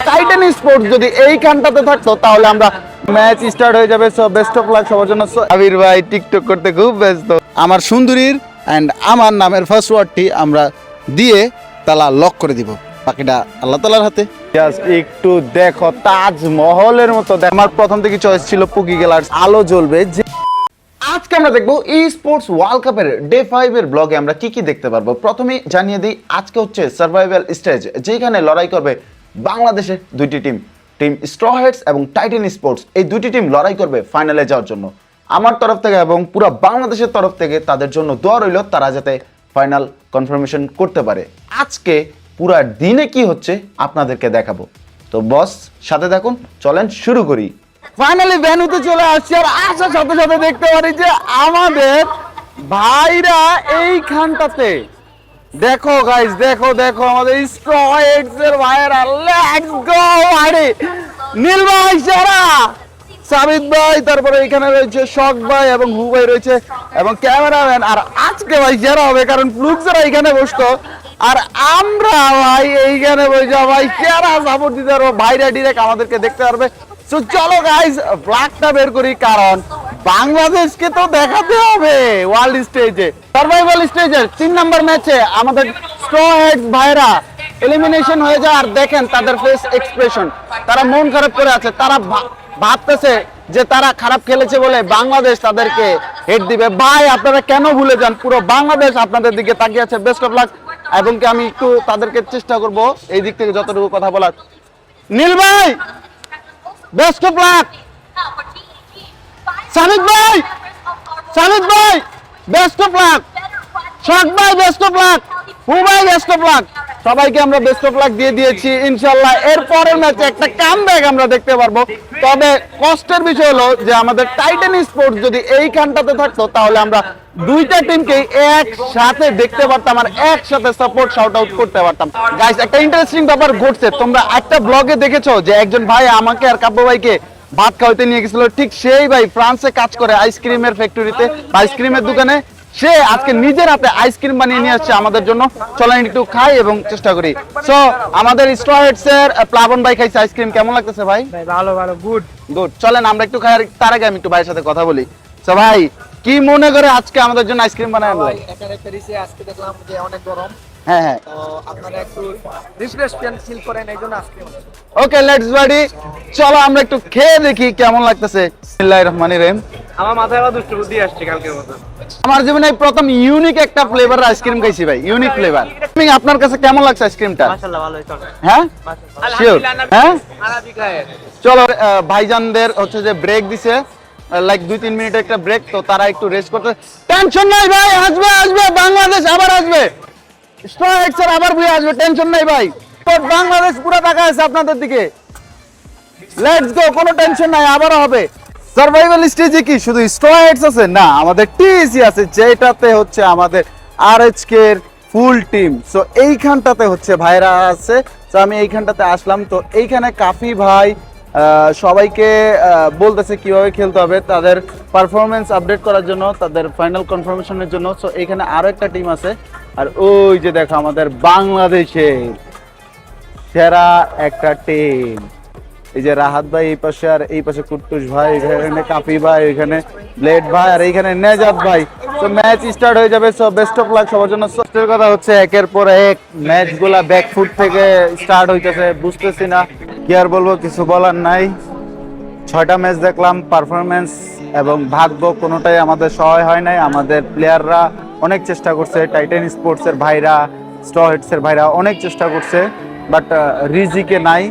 Titan sports যদি এইখানটাতে থাকতো তাহলে আমরা ম্যাচ স্টার্ট হয়ে যাবে। সো বেস্ট অফ লাক সবার জন্য। আবির ভাই টিকটক করতে খুব ব্যস্ত। আমার সুন্দরীর অ্যান্ড আমার নামের ফার্স্ট ওয়ার্ডটি আমরা দিয়ে তালা লক করে দিব, বাকিটা আল্লাহ তাআলার হাতে। জাস্ট একটু দেখো তাজমহলের মতো। আমার প্রথম থেকে চয়েস ছিল পুকি গেলার আলো জ্বলবে। আজকে আমরা দেখবো ই স্পোর্টস ওয়ার্ল্ড কাপের ডে 5 এর ব্লগে আমরা কি কি দেখতে পারবো। প্রথমে জানিয়ে দিই আজকে হচ্ছে সার্ভাইভাল স্টেজ, যেখানে লড়াই করবে বাংলাদেশের দুইটি টিম, টিম স্ট্র হেডস এবং টাইটান স্পোর্টস। এই দুইটি টিম লড়াই করবে ফাইনালে যাওয়ার জন্য। আমার তরফ থেকে এবং পুরো বাংলাদেশের তরফ থেকে তাদের জন্য দোয়া রইল, তারা যাতে ফাইনাল কনফার্মেশন করতে পারে। আজকে পুরা দিনে কি হচ্ছে আপনাদেরকে দেখাবো, তো বস সাথে থাকুন, চলেন শুরু করি। ফাইনালি ভ্যানুতে চলে আসছি, আর আসার সাথে সাথে দেখতে পারি যে আমাদের ভাইরা এইখানটাতে দেখো গাইস, দেখো দেখো আমাদের স্ট্রয়েডস এর ভাইরা। লেটস গো আরে নীল ভাই সেরা, সাবিত ভাই, তারপরে এখানে রয়েছে শক ভাই এবং হু ভাই রয়েছে এবং ক্যামেরাম্যান। আর আজকে ভাই সেরা হবে কারণ ফ্লুক্সরা এখানে বসতো আর আমরা ভাই এইখানে বসে ভাই সেরা সাপোর্ট দিতে পারবো। ভাইরা ডিরেক্ট আমাদেরকে দেখতে পারবে। তো চলো গাইস ব্ল্যাকটা বের করি, কারণ বাংলাদেশকে তো দেখাতে হবে ওয়ার্ল্ড স্টেজে। সার্ভাইভাল স্টেজের 3 নম্বর ম্যাচে আমাদের স্ট্র হেডস ভাইরা এলিমিনেশন হয়ে যায়। আর দেখেন তাদের ফেস এক্সপ্রেশন, তারা মন খারাপ করে আছে। তারা ভাবতেছে যে তারা খারাপ খেলেছে বলে বাংলাদেশ তাদেরকে হেড দিবে। ভাই আপনারা কেন ভুলে যান, পুরো বাংলাদেশ আপনাদের দিকে তাকিয়ে আছে। Best of luck. এবং কি আমি একটু তাদেরকে চেষ্টা করব এই দিক থেকে যতটুকু কথা বলার। নীল ভাই বেস্ট অফ লাক। সামিত ভাই, সামিত ভাই বেস্ট অফ লাক। শক ভাই বেস্ট অফ লাক। হু ভাই বেস্ট অফ লাক। সবাইকে আমরা বেস্ট অফ লাক দিয়ে দিয়েছি। ইনশাআল্লাহ এর পরের ম্যাচে একটা কামব্যাক আমরা দেখতে পারবো। তবে কষ্টের বিষয় হলো যে আমাদের টাইটান স্পোর্টস যদি এইখানটাতে থাকতো তাহলে আমরা দুইটা টিমকে একসাথে দেখতে পারতাম আর একসাথে সাপোর্ট শাউট আউট করতে পারতাম। গাইস একটা ইন্টারেস্টিং ব্যাপার ঘটছে, তোমরা একটা ব্লগে দেখেছো যে একজন ভাই আমাকে আর কাব্য ভাইকে ভাত খাওয়াতে নিয়ে গেছিল। ঠিক সেই ভাই ফ্রান্সে কাজ করে আইসক্রিমের ফ্যাক্টরিতে, আইসক্রিমের দোকানে। সে আজকে নিজের হাতে আইসক্রিম বানিয়ে নিয়ে আসছে আমাদের জন্য। চলেন একটু খাই এবং চেষ্টা করি। সো আমাদের স্ট্র হেডস এর প্লাবন ভাই খাইছে আইসক্রিম, কেমন লাগতেছে ভাই? ভালো ভালো, গুড গুড। চলেন আমরা একটু খাই, তার আগে আমি একটু ভাইয়ের সাথে কথা বলি। সো ভাই কি মনে করে আজকে আমাদের জন্য আইসক্রিম বানায় আনলো? এখানে প্যারিসে আজকে দেখলাম যে অনেক গরম, হ্যাঁ হ্যাঁ, তো আপনারা একটু রিফ্রেশমেন্ট ফিল করেন, এইজন্য আজকে ওকে লেটস বাডি। চলো আমরা একটু খেয়ে দেখি কেমন লাগতেছে। বিসমিল্লাহির রহমানির রহিম। আমার মাথায় আবার দুষ্ট বুদ্ধি আসছে কালকের মতো। আমার জীবনে প্রথম ইউনিক একটা ফ্লেভার আইসক্রিম খাইছি ভাই, ইউনিক ফ্লেভার। আপনার কাছে কেমন লাগছে আইসক্রিমটা? মাশাআল্লাহ ভালোই চলে। হ্যাঁ শিওর। হ্যাঁ আরাবিক খায়। চলো ভাইজানদের হচ্ছে যে ব্রেক দিছে, লাইক 2-3 মিনিটের একটা ব্রেক, তো তারা একটু রেস্ট করতে। টেনশন নাই ভাই, আসবে আসবে বাংলাদেশ, আবার আসবে স্ট্র হেডস এর আবার বুয়ে আসবে, টেনশন নাই ভাই। তো বাংলাদেশ পুরো তাকায় আছে আপনাদের দিকে। লেটস গো, কোনো টেনশন নাই, আবারও হবে। সার্ভাইভাল স্টেজে কি শুধু স্ট্র হেডস আছে? না, আমাদের টিএসি আছে, যেটাতে হচ্ছে আমাদের আরএইচকে এর ফুল টিম। সো এইখানটাতে হচ্ছে ভাইরা আছে। তো আমি এইখানটাতে আসলাম, তো এইখানে কাফি ভাই সবাইকে বলতেছে কিভাবে খেলতে হবে, তাদের পারফরমেন্স আপডেট করার জন্য, তাদের ফাইনাল কনফার্মেশনের জন্য। সো এইখানে আরো একটা টিম আছে, আর ওই যে দেখো আমাদের বাংলাদেশের সেরা একটা টিম। এই যে রাহাত ভাই এই পাশে, আর এই পাশে কুট্টুস ভাই, এখানে কাফি ভাই, এখানে ব্লেড ভাই, আর এইখানে নেজাত ভাই। তো ম্যাচ স্টার্ট হয়ে যাবে। সো বেস্ট অফ লাক সবার জন্য। সত্যের কথা হচ্ছে একের পর এক ম্যাচগুলা ব্যাকফুট থেকে স্টার্ট হইতেছে, বুঝতেছি না কি আর বলবো, কিছু বলার নাই। 6টা ম্যাচ দেখলাম, পারফরমেন্স এবং ভাগ্য কোনোটাই আমাদের সহায় হয় নাই। আমাদের প্লেয়াররা অনেক চেষ্টা করছে, টাইটান স্পোর্টসের ভাইরা, স্ট্র হেডসের ভাইরা অনেক চেষ্টা করছে, বাট রিজিকে নাই।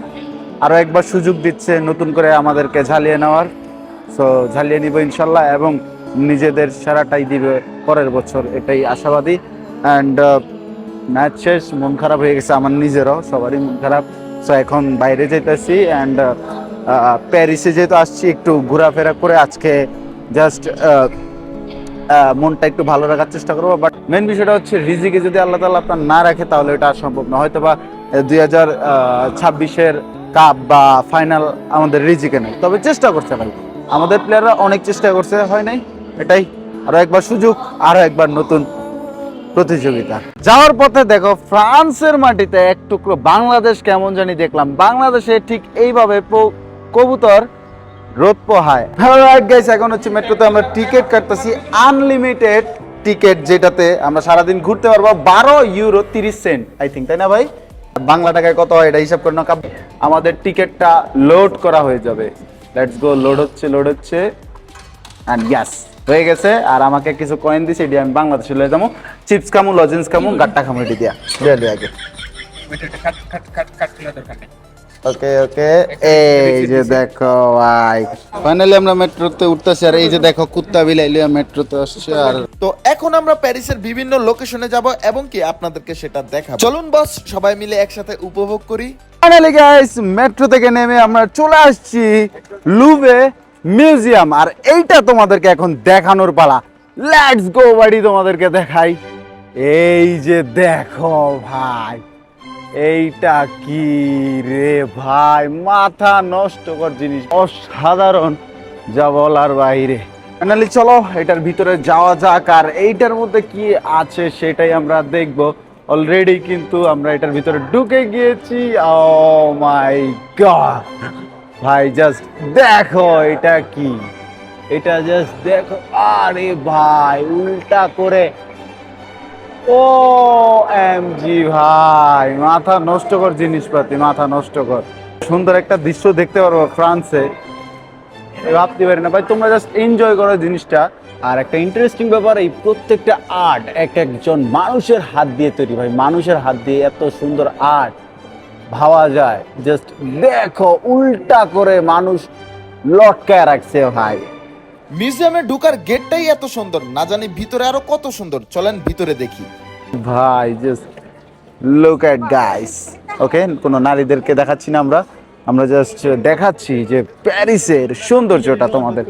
আরও একবার সুযোগ দিচ্ছে নতুন করে আমাদেরকে ঝালিয়ে নেওয়ার। সো ঝালিয়ে নিব ইনশাল্লাহ এবং নিজেদের সেরাটাই দিবে পরের বছর, এটাই আশাবাদী। অ্যান্ড ম্যাচ শেষ, মন খারাপ হয়ে গেছে আমার নিজেরও, সবারই মন খারাপ। সো এখন বাইরে যেতেছি, অ্যান্ড প্যারিসে যেহেতু আসছি একটু ঘোরাফেরা করে আজকে জাস্ট মনটা একটু ভালো রাখার চেষ্টা করবো। বাট মেন বিষয়টা হচ্ছে রিজিকে যদি আল্লাহ তাআলা আপনার না রাখে তাহলে এটা আর সম্ভব না। হয়তো বা 2026-এর কাপ বা ফাইনাল আমাদের রিজিকে নেই, তবে চেষ্টা করছে ভাই, আমাদের প্লেয়াররা অনেক চেষ্টা করছে, হয় নাই। এটাই আরো একবার সুযোগ, আরো একবার নতুন প্রতিযোগিতা। যাওয়ার পথে দেখো ফ্রান্সের মাটিতে এক টুকরো বাংলাদেশ কেমন জানি দেখলাম। বাংলাদেশে ঠিক এইভাবে কবুতর রোদ পোহায়। অলরাইট গাইস, এখন হচ্ছে মেট্রোতে আমরা টিকিট কাটতেছি, আনলিমিটেড টিকিট, যেটাতে আমরা সারাদিন ঘুরতে পারবো। 12 ইউরো 30 সেন্ট আই থিঙ্ক, তাই না ভাই? বাংলা টাকায় কত হয় এটা হিসাব করে না। আমাদের টিকিটটা লোড করা হয়ে যাবে। লেটস গো, লোড হচ্ছে অ্যান্ড ইয়াস হয়ে গেছে। আর আমাকে কিছু কয়েন দিছে, এটি আমি বাংলাদেশে লয়ে যাবো। চিপস খামু, লজেন্স খামু, গাট্টা খামু, এটি দিয়া দিয়ে আগে। ওকে ওকে, এই যে দেখো ভাই, ফাইনালি আমরা মেট্রোতে উঠতেছি। আর এই যে দেখো কুত্তা বিলাই লিয়া মেট্রোতে আসছে। আর তো এখন আমরা প্যারিসের বিভিন্ন লোকেশনে যাব এবং কি আপনাদেরকে সেটা দেখাবো। চলুন বস, সবাই মিলে একসাথে উপভোগ করি। ফাইনালি গাইস, মেট্রো থেকে নেমে আমরা চলে আসছি লুভে মিউজিয়াম। আর এইটা তোমাদেরকে এখন দেখানোর পালা। লেটস গো বাড়ি, তোমাদেরকে দেখাই। এই যে দেখো ভাই, এইটা কি রে ভাই, মাথা নষ্টকর জিনিস, অসাধারণ, যা বলার বাইরে। ফাইনালি চলো এটার ভিতরে যাওয়া যাক, আর এইটার মধ্যে কি আছে সেটাই আমরা দেখবো। অলরেডি কিন্তু আমরা এটার ভিতরে ঢুকে গিয়েছি। ও মাই গড ভাই, জাস্ট দেখো এটা কি, এটা জাস্ট দেখো। আরে ভাই, উল্টা করে, ও এমজি ভাই, মাথা নষ্টকর জিনিসপাতি, মাথা নষ্টকর। সুন্দর একটা দৃশ্য দেখতে পারবো ফ্রান্সে, ভাবতে পারি না ভাই। তোমরা জাস্ট এনজয় করো জিনিসটা। আর একটা ইন্টারেস্টিং ব্যাপার, এই প্রত্যেকটা আর্ট এক একজন মানুষের হাত দিয়ে তৈরি ভাই। মানুষের হাত দিয়ে এত সুন্দর আর্ট ভাবা যায়। জাস্ট দেখো, উল্টা করে মানুষ লটকায় রাখছে ভাই। মিউজিয়ামে ঢোকার গেটটাই এত সুন্দর, না জানি ভিতরে আরো কত সুন্দর। চলেন ভিতরে দেখি ভাই জাস্ট লুক এট গাইস। ওকে, কোনো নারীদেরকে দেখাচ্ছি না আমরা, আমরা জাস্ট দেখাচ্ছি যে প্যারিসের সৌন্দর্যটা তোমাদের।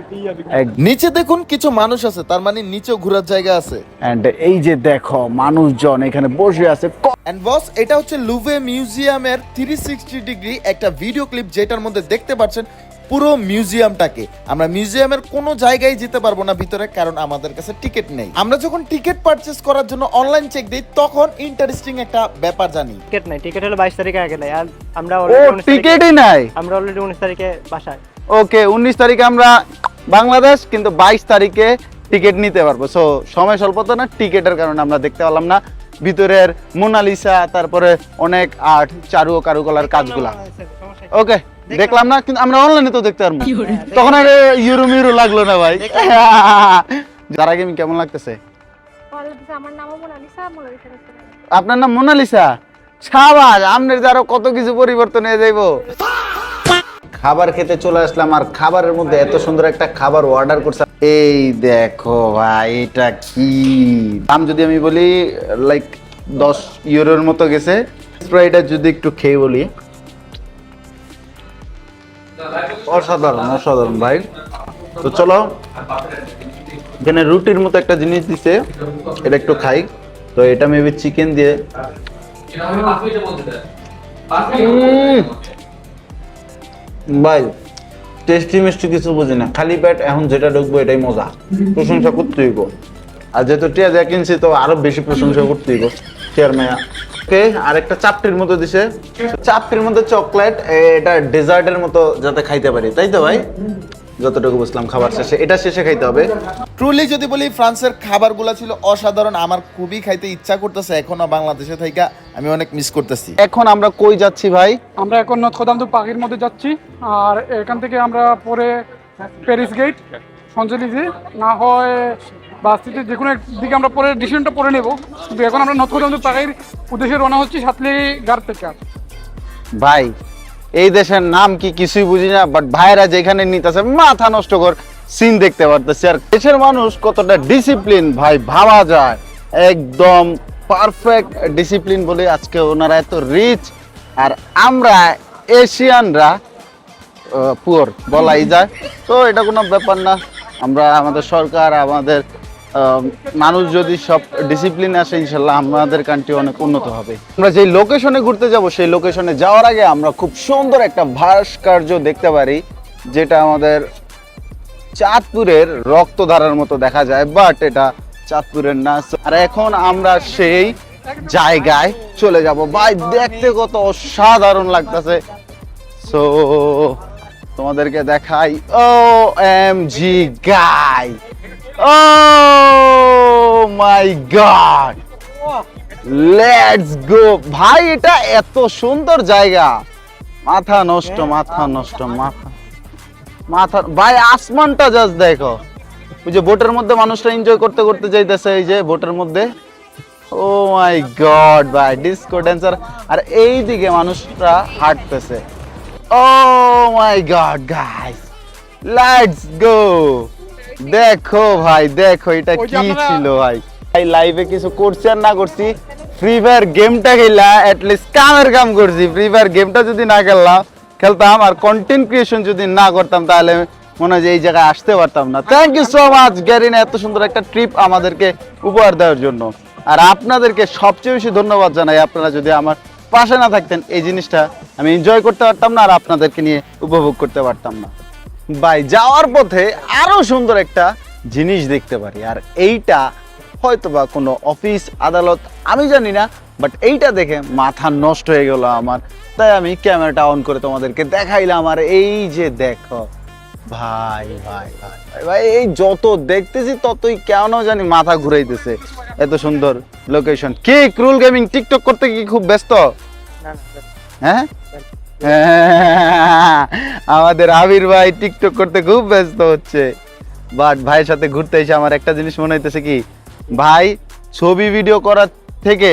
নিচে দেখুন কিছু মানুষ আছে, তার মানে নিচেও ঘোরার জায়গা আছে। এন্ড এই যে দেখো মানুষজন এখানে বসে আছে। এন্ড বস, এটা হচ্ছে লুভে মিউজিয়ামের 360 ডিগ্রি একটা ভিডিও ক্লিপ, যেটার মধ্যে দেখতে পাচ্ছেন পুরো মিউজিয়ামটাকে। আমরা মিউজিয়ামের কোনো জায়গায় যেতে পারবো না ভিতরে, কারণ আমাদের কাছে টিকিট নেই। আমরা যখন টিকিট পারচেজ করার জন্য অনলাইন চেক দিই, তখন ইন্টারেস্টিং একটা ব্যাপার জানি। টিকিট নাই, টিকিট হলো 22 তারিখে আগে নাই। আর আমরা ও অলরেডি টিকিটই নাই। আমরা অলরেডি 19 তারিখে বাসায়। ওকে, 19 তারিখে আমরা বাংলাদেশ, কিন্তু 22 তারিখে টিকিট নিতে পারবো। সো সময় স্বল্পতা না, টিকিটের কারণে আমরা দেখতে পারলাম না ভিতরের মোনালিসা, তারপরে অনেক আর্ট, চারু ও কারুকলার কাজগুলা। ওকে, দেখলাম না, কিন্তু আমরা অনলাইনে তো দেখতে পারবো। তখন আর ইউরো মিউরো লাগলো না ভাই। যারা গেম কেমন লাগতেছে? আমার নামও মোনালিসা, মোনালিসা। আপনার নাম মোনালিসা? সাবাস, আপনার যারো কত কিছু পরিবর্তন হয়ে যাইবো। খাবার খেতে চলে আসলাম, আর খাবারের মধ্যে এত সুন্দর একটা খাবার অর্ডার করছে। এই দেখো ভাই, এটা কি দাম যদি আমি বলি, লাইক 10 ইউরোর মতো গেছে। স্প্রাইটটা যদি একটু খেয়ে বলি, অসাধারণ অসাধারণ ভাই। তো চলো, এখানে রুটির মতো একটা জিনিস দিছে, এটা একটু খাই। তো এটা মেবি চিকেন দিয়ে। ভাই টেস্টি মিষ্টি কিছু বুঝি না, খালি পেট এখন যেটা ঢুকবো এটাই মজা। প্রশংসা করতে হইব, আর যেহেতু টিয়া যা কিনছি তো আরো বেশি প্রশংসা করতে হইব। টিয়ার মেয়া। ওকে, আর একটা চাপটির মতো দিছে, চাপটির মধ্যে চকলেট, এটা ডেজার্টের মতো যাতে খাইতে পারি, তাই তো ভাই? যতটুকু বুঝলাম খাবার শেষে, এটা শেষে খাইতে হবে। ট্রুলি যদি বলি, ফ্রান্সের খাবারগুলো ছিল অসাধারণ। আমার খুবই খাইতে ইচ্ছা করতেছে এখনো বাংলাদেশে থাইকা, আমি অনেক মিস করতেছি। এখন আমরা কই যাচ্ছি ভাই? আমরা এখন নথরদাম দু পাখির মধ্যে যাচ্ছি। আর এখান থেকে আমরা পরে প্যারিস গেট, সঞ্জলিজে, না হয় বাসটিতে, যে কোনো একদিকে আমরা পরে ডিসিশনটা পরে নেব। কিন্তু এখন আমরা নথরদাম দু পাখির উদ্দেশ্যে রওনা হচ্ছি সাতলি গার থেকে। ভাই এই দেশের নাম কি কিছুই বুঝি না, বাট ভাইরা যেখানে নিতেছে মাথা নষ্ট কর সিন দেখতে পারতেছি। আর দেশের মানুষ কতটা ডিসিপ্লিন ভাই ভাবা যায়, একদম পারফেক্ট ডিসিপ্লিন বলে আজকে ওনারা এত রিচ। আর আমরা এশিয়ানরা পুয়ার বলাই যায়। তো এটা কোনো ব্যাপার না, আমরা আমাদের সরকার, আমাদের মানুষ যদি সব ডিসিপ্লিন আসে, ইনশাল্লাহ আমাদের কান্ট্রি অনেক উন্নত হবে। আমরা যেই লোকেশনে ঘুরতে যাব, সেই লোকেশনে যাওয়ার আগে আমরা খুব সুন্দর একটা ভাস্কর্য দেখতে পারি, যেটা আমাদের চাঁদপুরের রক্তধারার মতো দেখা যায়, বাট এটা চাঁদপুরের না। আর এখন আমরা সেই জায়গায় চলে যাব ভাই, দেখতে কত অসাধারণ লাগতেছে। সো তোমাদেরকে দেখাই। OMG guy, oh my god, let's go ভাই। এটা এত সুন্দর জায়গা, মাথা নষ্ট মাথা নষ্ট মাথা ভাই। আসমানটা জাস্ট দেখো, ওই যে বোটের মধ্যে মানুষটা এনজয় করতে করতে যাইতেছে, এই যে বোটের মধ্যে। ও মাই গড ভাই, ডিস্কো ড্যান্সার। আর এই দিকে মানুষরা হাঁটতেছে। ও my god guys, let's go. দেখো ভাই দেখো, এটা ওই যে কি আপনারা- ছিল ভাই। ভাই লাইভে কিছু করছি আর না করছি, ফ্রি ফায়ার গেমটা খেলা অ্যাটলিস্ট কামের কাম করছি। ফ্রি ফায়ার গেমটা যদি না খেলতাম আর কন্টেন্ট ক্রিয়েশন যদি না করতাম, তাহলে মনে হয় যে এই জায়গায় আসতে পারতাম না। Thank you so much Garena, এত সুন্দর একটা ট্রিপ আমাদেরকে উপহার দেওয়ার জন্য। আর আপনাদেরকে সবচেয়ে বেশি ধন্যবাদ জানাই, আপনারা যদি আমার পাশে না থাকতেন এই জিনিসটা আমি এনজয় করতে পারতাম না, আর আপনাদেরকে নিয়ে উপভোগ করতে পারতাম না। ভাই যাওয়ার পথে আরো সুন্দর একটা জিনিস দেখতে পারি, আর এইটা হয়তোবা কোনো অফিস আদালত আমি জানি না, বাট এইটা দেখে মাথা নষ্ট হয়ে গেল আমার। তাই আমি ক্যামেরাটা অন করে তোমাদেরকে দেখাইলাম। আর এই যে দেখো ভাই ভাই ভাই ভাই ভাই, এই যত দেখতেছি ততই কেন জানি মাথা ঘুরাইতেছে। এত সুন্দর লোকেশন। কি ক্রুল গেমিং টিকটক করতে কি খুব ব্যস্ত? হ্যাঁ আমাদের আবির ভাই টিকটক করতে খুব ব্যস্ত হচ্ছে, বাট ভাইয়ের সাথে ঘুরতে এসে আমার একটা জিনিস মনে হইতেছে কি, ভাই ছবি ভিডিও করার থেকে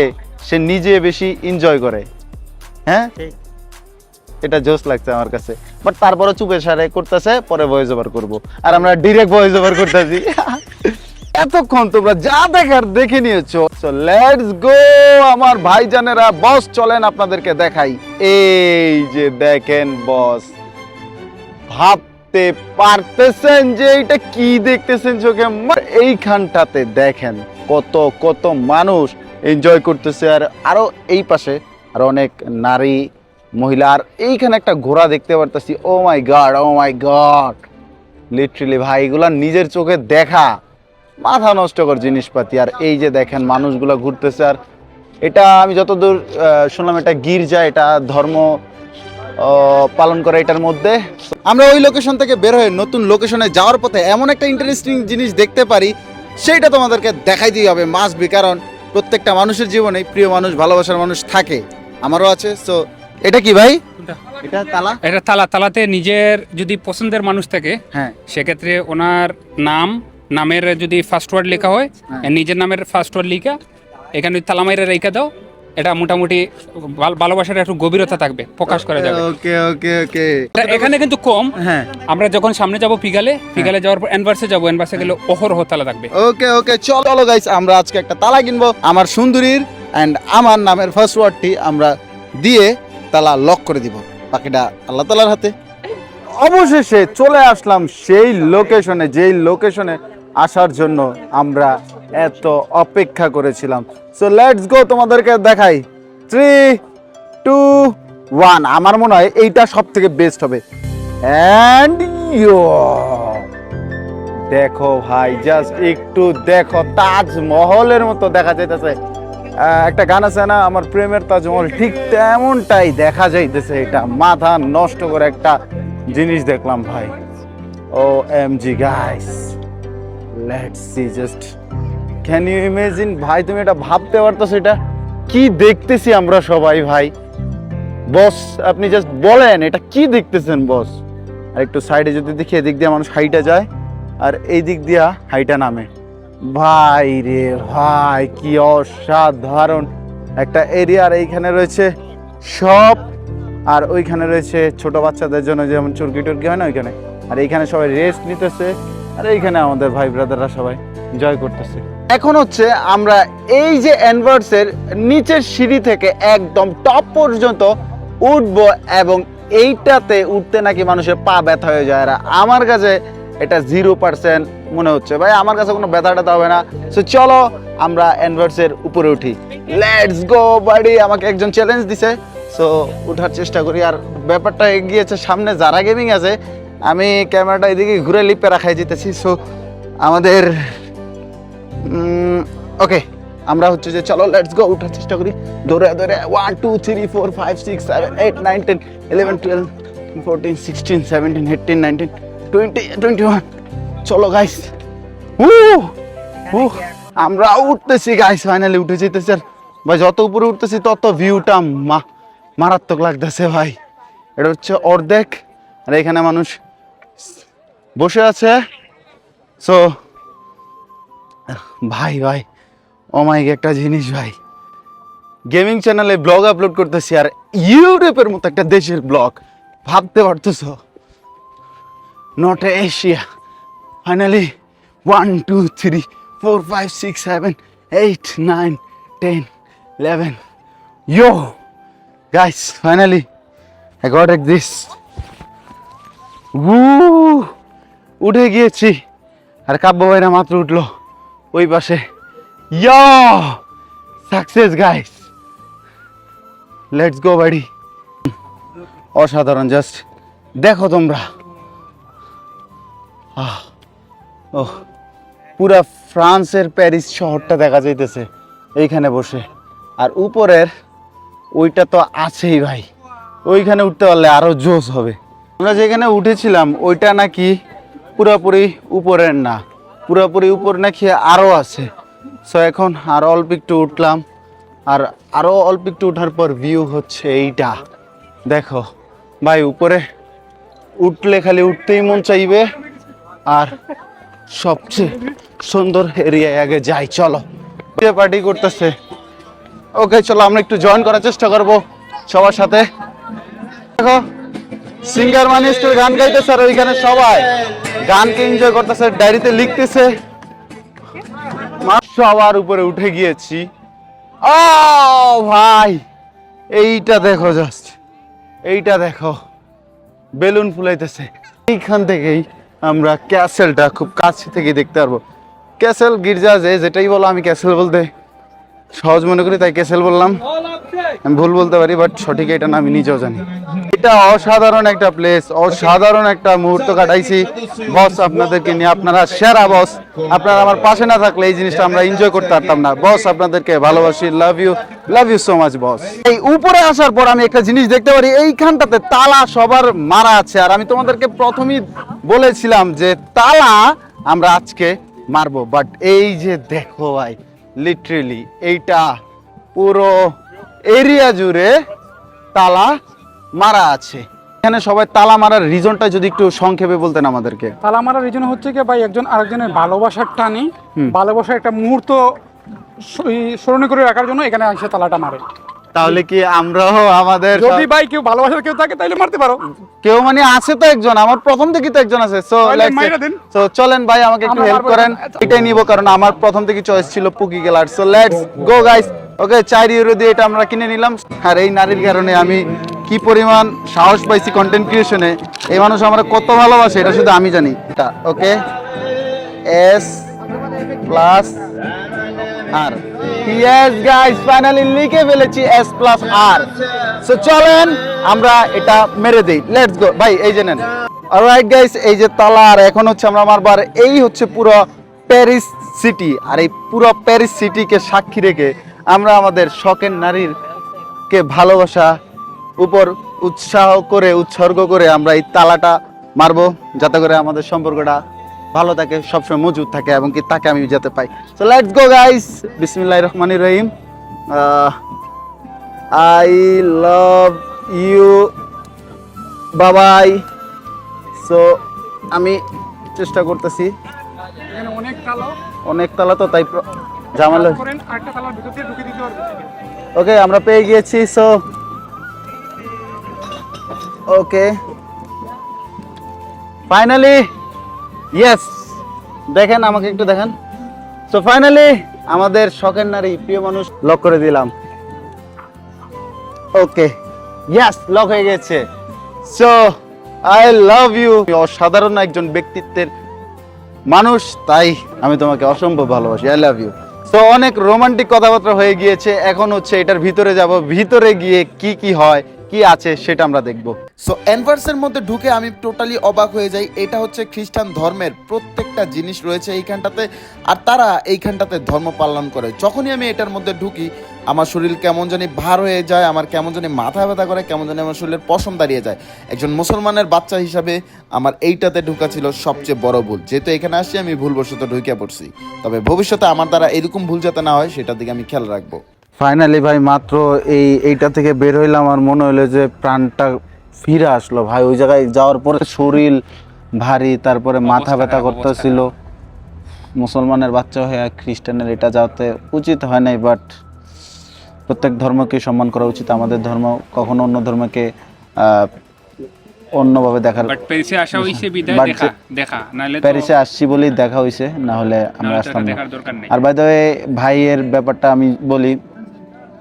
সে নিজে বেশি এনজয় করে। হ্যাঁ, এটা জোস লাগছে আমার কাছে। বাট তারপরে চুপে সারে করতেছে, পরে ভয়েস ওভার করবো, আর আমরা ডিরেক্ট ভয়েস ওভার করতেছি। এতক্ষণ তোমরা যা দেখার দেখে নিয়েছো, সো লেটস গো আমার ভাইজানেরা। বস চলেন আপনাদেরকে দেখাই। এই যে দেখেন বস, ভাবতে পারতেছেন যে এটা কি দেখতেছেন চোখে? এইখানটাতে দেখেন কত কত মানুষ এনজয় করতেছে, আর আরো এই পাশে আর অনেক নারী মহিলা, আর এইখানে একটা ঘোড়া দেখতে পারতেছি। ও my god, O my god, literally ভাই এগুলা নিজের চোখে দেখা মাথা নষ্টকর জিনিসপাতি। আর এই যে দেখেন মানুষগুলা ঘুরতেছে, আর এটা আমি যতদূর শুনলাম এটা গির্জা, এটা ধর্ম পালন করে এটার মধ্যে। আমরা ওই লোকেশন থেকে বের হয়ে নতুন লোকেশনে যাওয়ার পথে এমন একটা ইন্টারেস্টিং জিনিস দেখতে পারি, সেইটা তোমাদেরকে দেখাইতেই হবে, মাস্ট বি। কারণ প্রত্যেকটা মানুষের জীবনে প্রিয় মানুষ, ভালোবাসার মানুষ থাকে, আমারও আছে। সো এটা কি ভাই? এটা তালা? এটা তালাতে নিজের যদি পছন্দের মানুষ থাকে, হ্যাঁ, সেক্ষেত্রে ওনার নামের যদি ফার্স্ট ওয়ার্ড লেখা হয়, নিজের নামের ফার্স্ট ওয়ার্ড লেখা এখানে তালা মাইরে রেখে দাও। এটা মোটামুটি ভালোবাসার একটু গভীরতা থাকবে, প্রকাশ করা যাবে। ওকে ওকে ওকে। এখানে কিন্তু কম। হ্যাঁ, আমরা যখন সামনে যাব পিগালে যাওয়ার পর এনভার্সে যাবো, এনভার্সে গেলে অহরহ তালা থাকবে। ওকে ওকে, চলো গাইস, আমরা আজকে একটা তালা কিনবো। আমার সুন্দরীর এন্ড আমার নামের ফার্স্ট ওয়ার্ডটি আমরা দিয়ে তালা লক করে দিব, বাকিটা আল্লাহ তাআলার হাতে। অবশেষে চলে আসলাম সেই লোকেশনে, যেই লোকেশনে আসার জন্য আমরা এত অপেক্ষা করেছিলাম। সো লেটস গো, তোমাদেরকে দেখাই। 3, 2, 1। আমার মনে হয় এইটা সব থেকে বেস্ট হবে। এন্ড দেখো ভাই, জাস্ট একটু দেখো, তাজমহলের মতো দেখা যাইতেছে। একটা গান আছে না, আমার প্রেমের তাজমহল, ঠিক তেমনটাই দেখা যাইতেছে। এটা মাথা নষ্ট করে একটা জিনিস দেখলাম ভাই। OMG guys, let's see, just can you imagine ভাই, তুমি এটা ভাবতে পারতেছো এটা কি দেখতেছি আমরা সবাই ভাই? বস আপনি জাস্ট বলেন এটা কি দেখতেছেন বস? আর একটু সাইডে যদি দেখি, এদিক দিয়ে মানুষ হাইটা যায় আর এই দিক দিয়া হাইটা নামে। ভাই রে ভাই, কি অসাধারণ একটা এরিয়া। আর এইখানে রয়েছে শপ, আর ওইখানে রয়েছে ছোট বাচ্চাদের জন্য যেমন চুরকি টুরকি হয় না ওইখানে। আর এইখানে সবাই রেস্ট নিতেছে, আর এইখানে আমাদের ভাই ব্রাদাররা সবাই এনজয় করতেছে। এখন হচ্ছে আমরা এই যে এনভার্সের নিচের সিঁড়ি থেকে একদম টপ পর্যন্ত উঠবো, এবং এইটাতে উঠতে নাকি মানুষের পা ব্যথা হয়ে যায়। আর আমার কাছে এটা 0% মনে হচ্ছে ভাই, আমার কাছে কোনো ব্যথা ট্যাথা হবে না। সো চলো আমরা এনভার্সের উপরে উঠি, লেটস গো বাড়ি। আমাকে একজন চ্যালেঞ্জ দিছে, সো উঠার চেষ্টা করি। আর ব্যাপারটা এগিয়েছে, সামনে যারা গেমিং আছে, আমি ক্যামেরাটা এদিকে ঘুরে লিপে রাখাই যেতেছি। সো আমাদের ওকে, আমরা হচ্ছে যে চলো লেটস গো, উঠার চেষ্টা করি দৌড়ে দৌড়ে। 1 2 3 4 5 6 7 8 9 10 11 12 14 16 17 18 19 20 21। চলো গাইস, আমরা উঠতেছি গাইস, ফাইনালি উঠে যেতেছি। আর ভাই যত উপরে উঠতেছি তত ভিউটা মারাত্মক লাগতেছে ভাই। এটা হচ্ছে অর্ধেক, আর এখানে মানুষ বসে আছে। সো ভাই একটা জিনিস ভাই, গেমিং চ্যানেলে ব্লগ আপলোড করতেছি আর ইউরোপের মতো একটা দেশের ব্লগ, ভাবতে পারতেছো? Not Asia. Finally 1 2 3 4 5 6 7 8 9 10 11। Yo guys, finally I got it this. উঠে গিয়েছি, আর কাব্য ভাইরা মাত্র উঠলো ওই পাশে। ইয়া সাকসেস গাইস, লেটস গো বাড়ি। অসাধারণ, জাস্ট দেখো তোমরা। পুরা ফ্রান্সের প্যারিস শহরটা দেখা যাইতেছে এইখানে বসে। আর উপরের ওইটা তো আছেই ভাই, ওইখানে উঠতে পারলে আরো জোশ হবে। আমরা যেখানে উঠেছিলাম ওইটা নাকি পুরোপুরি উপরের না, পুরোপুরি উপর নাকি আরও আছে। সো এখন আরও অল্প একটু উঠলাম, আর আরও অল্প একটু উঠার পর ভিউ হচ্ছে এইটা। দেখো ভাই, উপরে উঠলে খালি উঠতেই মন চাইবে। আর সবচেয়ে সুন্দর এরিয়ায় আগে যাই, চলো। পার্টি করতেছে, ওকে চলো আমরা একটু জয়েন করার চেষ্টা করব সবার সাথে। দেখো সিঙ্গার মানিস্টার গান গাইতেছে, আর ওইখানে সবাই গানকে এনজয় করতেছে, ডায়েরিতে লিখতেছে। সবার উপরে উঠে গিয়েছি। ও ভাই এইটা দেখো, জাস্ট এইটা দেখো, বেলুন ফুলাইতেছে। এইখান থেকেই আমরা ক্যাসেলটা খুব কাছে থেকে দেখতে পারবো। ক্যাসেল গির্জা যেটাই বলো, আমি ক্যাসেল বলতে সহজ মনে করি তাই ক্যাসেল বললাম। আমি ভুল বলতে পারি, বাট সঠিক এটা না আমি নিজেও জানি। এটা অসাধারণ একটা প্লেস, অসাধারণ একটা মুহূর্ত কাটাইছি বস আপনাদেরকে নিয়ে। আপনারা সেরা বস, আপনারা আমার পাশে না থাকলে এই জিনিসটা আমরা এনজয় করতে পারতাম না। বস আপনাদেরকে ভালোবাসি, লাভ ইউ সো মাচ বস। এই উপরে আসার পর আমি একটা জিনিস দেখতে পারি, এইখানটাতে তালা সবার মারা আছে। আর আমি তোমাদেরকে প্রথমেই বলেছিলাম যে তালা আমরা আজকে মারবো, বাট এই যে দেখো ভাই, লিটারেলি এইটা পুরো এরিয়া জুড়ে তালা মারা আছে। এখানে সবাই তালা মারার রিজনটা যদি একটু সংক্ষেপে বলতেন আমাদেরকে। তালা মারার রিজন হচ্ছে কি ভাই, একজন আরেকজনের ভালোবাসার টানে, ভালোবাসার একটা মুহূর্ত স্মরণীয় করে রাখার জন্য এখানে এসে তালাটা মারে। তাহলে কি আমরাও আমাদের যদি ভাই কেউ ভালোবাসার কেউ থাকে তাহলে মারতে পারো। কেউ মানে আছে তো একজন, আমার প্রথম থেকে তো একজন আছে। সো চলেন ভাই, আমাকে একটু হেল্প করেন। এটাই নিব, কারণ আমার প্রথম থেকে চয়েস ছিল পুকি গেলার। So let's go guys. Okay, 4 euro দিয়ে এটা আমরা কিনে নিলাম। আর এই নারীর কারণে আমি কি পরিমাণ সাহস পাইছি কন্টেন্ট ক্রিয়েশনে। এই মানুষ আমরা কত ভালোবাসে এটা শুধু আমি জানি। ওকে, S প্লাস আর ইয়েস গাইস, ফাইনালি লিখে ফেলেছি S প্লাস আর। সো চলেন আমরা এটা মেরে দেই, লেটস গো ভাই। এই যে নেন। অলরাইট গাইস, এই যে তালা, আর এখন হচ্ছে আমরা মারবার। এই হচ্ছে পুরো প্যারিস সিটি, আর এই পুরো প্যারিস সিটিকে সাক্ষী রেখে আমরা আমাদের শখের নারীর কে ভালোবাসা উপর উৎসর্গ করে আমরা এই তালাটা মারবো, যাতে করে আমাদের সম্পর্কটা ভালো থাকে, সবসময় মজুদ থাকে, এবং কি তাকে আমি যেতে পাই। সো লেটস গো গাইস, বিসমিল্লাহির রহমানির রহিম। আই লাভ ইউ, বাবাই। সো আমি চেষ্টা করতেছি। এখানে অনেক তালা তো, তাই ঝামেলা। আরেকটা তালার ভিতর দিয়ে ঢুকে দিতে পারবে। ওকে, আমরা পেয়ে গিয়েছি। সো ওকে, ফাইনালি ইয়েস, দেখেন আমাকে একটু দেখেন। সো ফাইনালি আমাদের শখের নারী, প্রিয় মানুষ লক করে দিলাম। ওকে, ইয়েস, লক হয়ে গেছে। So I love you. অসাধারণ একজন ব্যক্তিত্বের মানুষ, তাই আমি তোমাকে অসম্ভব ভালোবাসি। I love you. সো অনেক রোমান্টিক কথাবার্তা হয়ে গিয়েছে, এখন হচ্ছে এটার ভিতরে যাব। ভিতরে গিয়ে কি কি হয়, কি আছে সেটা আমরা দেখব। সো এনভার্সের মধ্যে ঢুকে আমি টোটালি অবাক হয়ে যাই। এটা হচ্ছে খ্রিস্টান ধর্মের প্রত্যেকটা জিনিস রয়েছে এইখানটাতে, আর তারা এইখানটাতে ধর্ম পালন করে। যখনই আমি এটার মধ্যে ঢুকি আমার শরীর কেমন জানি ভার হয়ে যায়, আমার কেমন জানি মাথা ব্যথা করে, কেমন জানি আমার শরীরের পশম দাঁড়িয়ে যায়। একজন মুসলমানের বাচ্চা হিসাবে আমার এইটাতে ঢুকা ছিল সবচেয়ে বড় ভুল। যেহেতু এখানে আসছি আমি ভুলবশত ঢুকে পড়ছি, তবে ভবিষ্যতে আমার দ্বারা এরকম ভুল যাতে না হয় সেটার দিকে আমি খেয়াল রাখবো। ফাইনালি ভাই মাত্র এইটা থেকে বের হইলাম, আমার মনে হলো যে প্রাণটা ফিরে আসলো ভাই। ওই জায়গায় যাওয়ার পরে শরীর ভারী, তারপরে মাথা ব্যথা করতেছিল। মুসলমানের বাচ্চা হয়ে খ্রিস্টানের এটা যাতে উচিত হয় নাই, বাট প্রত্যেক ধর্মকে সম্মান করা উচিত। আমাদের ধর্ম কখনো অন্য ধর্মকে অন্যভাবে দেখার, বাট প্যারিসে আসা হইছে বিদায় But দেখা নাহলে তো প্যারিসে আসছি বলেই দেখা হয়েছে, না হলে আমরা নাহলে তো আসতাম এটা না। দেখার দরকার নেই। আর বাই দ্য ওয়ে ভাইয়ের ব্যাপারটা আমি বলি,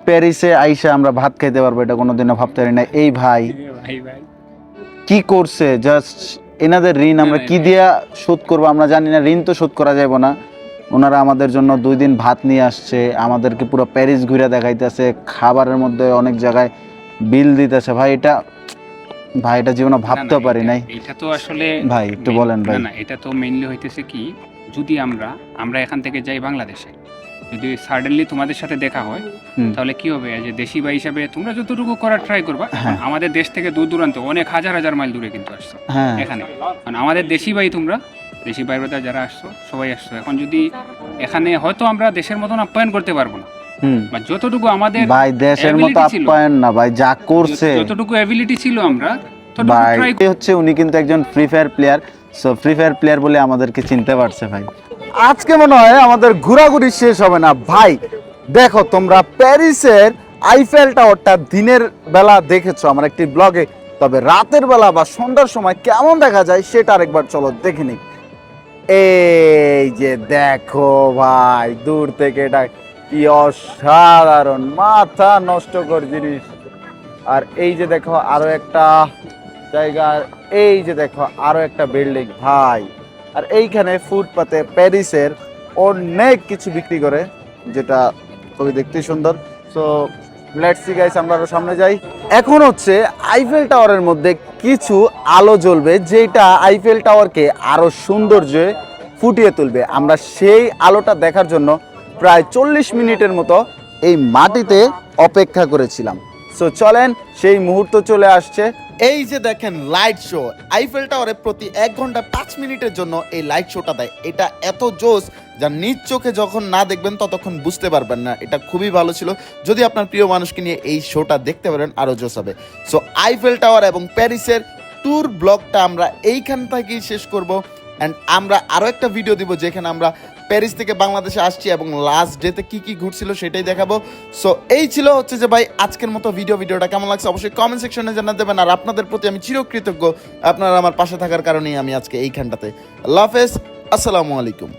প্যারিসে আইসা আমরা ভাত খাইতে পারবো এটা কোনোদিনও ভাবতে পারি না। এই ভাই ভাই ভাই কি করছে, জাস্ট এনাদের ঋণ আমরা কি দিয়া শোধ করবো আমরা জানি না। ঋণ তো শোধ করা যাবে না। ওনারা আমাদের জন্য 2 দিন ভাত নিয়ে আসছে, আমাদেরকে পুরো প্যারিস ঘুরে দেখাইতেছে, খাবারের মধ্যে অনেক জায়গায় বিল দিতেছে। ভাই এটা জীবনে ভাবতেও পারি নাই। এটা তো আসলে ভাই একটু বলেন ভাই। না এটা তো মেইনলি হইতেছে কি, যদি আমরা এখান থেকে যাই বাংলাদেশে, যদি সাডেনলি তোমাদের সাথে দেখা হয় তাহলে কি হবে, যে দেশি ভাই হিসাবে তোমরা যতটুকু করার ট্রাই করবা। এখন আমাদের দেশ থেকে দূর দূরান্ত অনেক হাজার মাইল দূরে কিন্তু আসছো এখানে, কারণ আমাদের দেশি ভাই, তোমরা দেশি ভাই ব্রাদার যারা আসছো সবাই আসছো। এখন যদি এখানে হয়তো আমরা দেশের মতন আপ্যায়ন করতে পারবো না, বা যতটুকু আমাদের ভাই দেশের মতো আপ্যায়ন না ভাই, যা করছে যতটুকু অ্যাবিলিটি ছিল আমরা ভাই হচ্ছে। উনি কিন্তু একজন free fire player, so free fire player বলে আমাদেরকে চিনতে পারছে ভাই। আজকে মনে হয় আমাদের ঘোরাঘুরি শেষ হবে না ভাই। দেখো তোমরা প্যারিসের আইফেল টাওয়ারটা দিনের বেলা দেখেছো আমার একটি ব্লগে, তবে রাতের বেলা বা সন্ধ্যার সময় কেমন দেখা যায় সেটা আরেকবার চলো দেখে নিই। এই যে দেখো ভাই দূর থেকে এটা কি অসাধারণ, মাথা নষ্টকর জিনিস। আর এই যে দেখো আরো একটা জায়গা, এই যে দেখো আরো একটা বিল্ডিং ভাই। আর এইখানে ফুটপাতে প্যারিসের অনেক কিছু বিক্রি করে, যেটা খুবই দেখতে সুন্দর। সো লেটস সি গাইস, আমরা আরো সামনে যাই। এখন হচ্ছে আইফেল টাওয়ারের মধ্যে কিছু আলো জ্বলবে, যেটা আইফেল টাওয়ারকে আরো সৌন্দর্যে ফুটিয়ে তুলবে। আমরা সেই আলোটা দেখার জন্য প্রায় 40 মিনিটের মতো এই মাটিতে অপেক্ষা করেছিলাম। সো চলেন, সেই মুহূর্ত চলে আসছে। এই যে দেখেন লাইট শো, আইফেল টাওয়ারে প্রতি 1 ঘন্টা 5 মিনিটের জন্য এই লাইট শোটা দেয়। এটা এত জোস যা নিজ চোখে যখন না দেখবেন ততক্ষণ বুঝতে পারবেন না। এটা খুবই ভালো ছিল। যদি আপনার প্রিয় মানুষকে নিয়ে এই শোটা দেখতে পারেন আরো জোস হবে। সো আইফেল টাওয়ার এবং প্যারিসের ট্যুর ব্লগটা আমরা এইখান থেকেই শেষ করব। অ্যান্ড আমরা আরো একটা ভিডিও দিব যেখানে আমরা প্যারিস থেকে বাংলাদেশে আসছি এবং লাস্ট ডেতে কি কি ঘটছিল সেটাই দেখাবো। সো এই ছিল হচ্ছে যে ভাই আজকের মতো ভিডিওটা কেমন লাগছে অবশ্যই কমেন্ট সেকশনে জানাতে দেবেন। আর আপনাদের প্রতি আমি চিরকৃতজ্ঞ, আপনারা আমার পাশে থাকার কারণেই আমি আজকে এইখানটাতে। আল্লাহ হাফেজ, আসসালামু আলাইকুম।